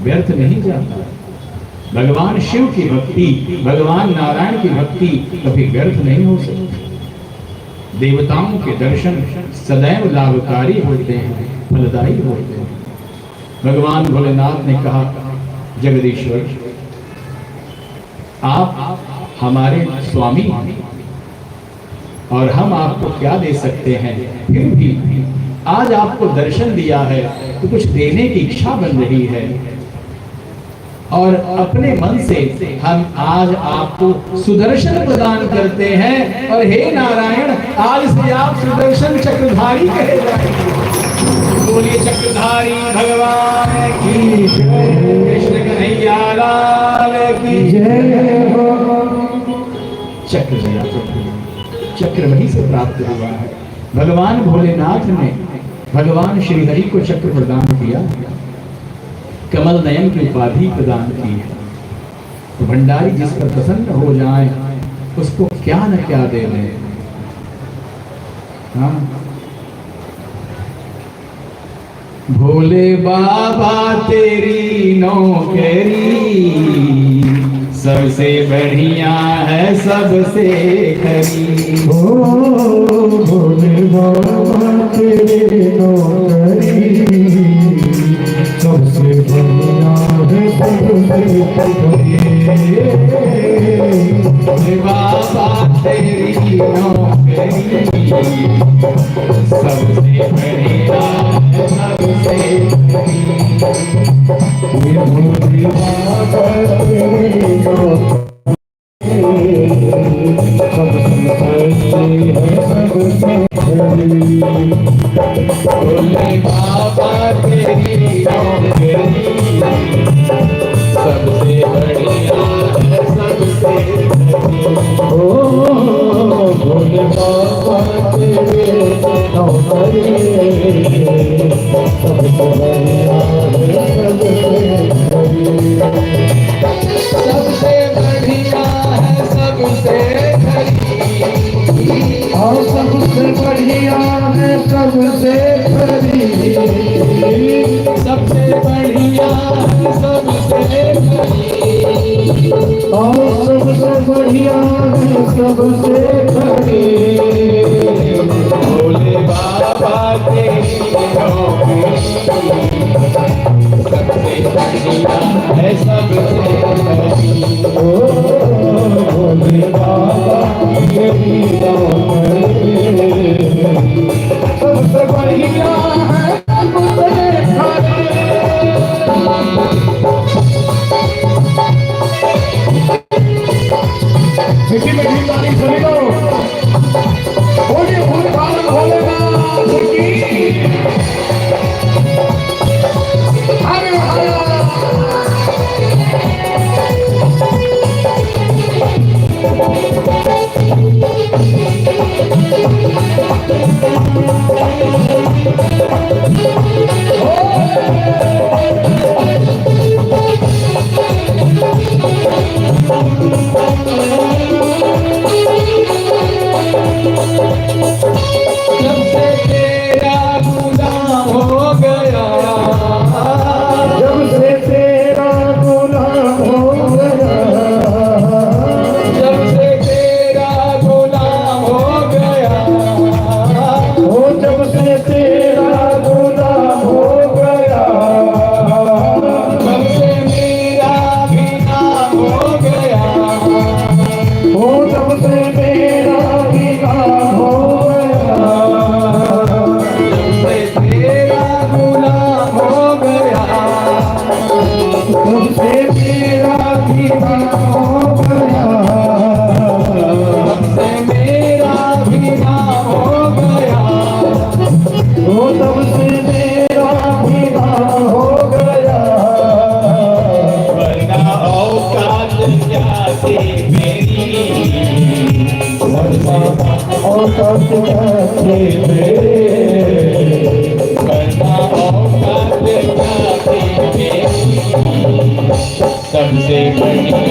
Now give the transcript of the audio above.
व्यर्थ नहीं जाता। भगवान शिव की भक्ति, भगवान नारायण की भक्ति कभी व्यर्थ नहीं हो सकती। देवताओं के दर्शन सदैव लाभकारी होते हैं, फलदायी होते हैं। भगवान भोलेनाथ ने कहा, जगदीश्वर आप हमारे स्वामी हैं और हम आपको क्या दे सकते हैं, फिर भी आज आपको दर्शन दिया है तो कुछ देने की इच्छा बन रही है और अपने मन से हम आज आपको सुदर्शन प्रदान करते हैं। और हे नारायण, आज से आप सुदर्शन चक्रधारी कहे जाएंगे। बोलिए चक्रधारी भगवान की जय, कृष्ण कन्हैया लाल की जय। चक्र वहीं से प्राप्त हुआ है। भगवान भोलेनाथ ने भगवान श्रीहरि को चक्र प्रदान किया, कमल नयन की उपाधि प्रदान की है। तो भंडारी जिस पर प्रसन्न हो जाए उसको क्या न क्या दे दे। हाँ, भोले बाबा तेरी नौकरी सबसे बढ़िया है सबसे खरी। भोले बाबा तेरी नौकरी सबसे बढ़िया है सबसे खरी। भोले बाबा तेरी नौकरी सबसे बढ़िया है सबसे खरी। भोले बाबा तेरी भोले बाबा तेरी नौकरी सबसे बढ़िया है सबसे भोले बाबा तेरी नौकरी सबसे बढ़िया सबसे बढ़िया है सबसे खरी। और सबसे बढ़िया है सबसे खरी। सबसे बढ़िया है सबसे खरी। और सबसे बढ़िया है सबसे खरी। भोले बाबा तेरी नौकरी सबसे बढ़िया है सबसे खरी। भोले बाबा तेरी नौकरी सबसे बढ़िया है सबसे खरी। मीठी मीठी ताली सुनी लो। बोलिए भोले बाबा भोलेनाथ की। हरे हरे सबसे बढ़िया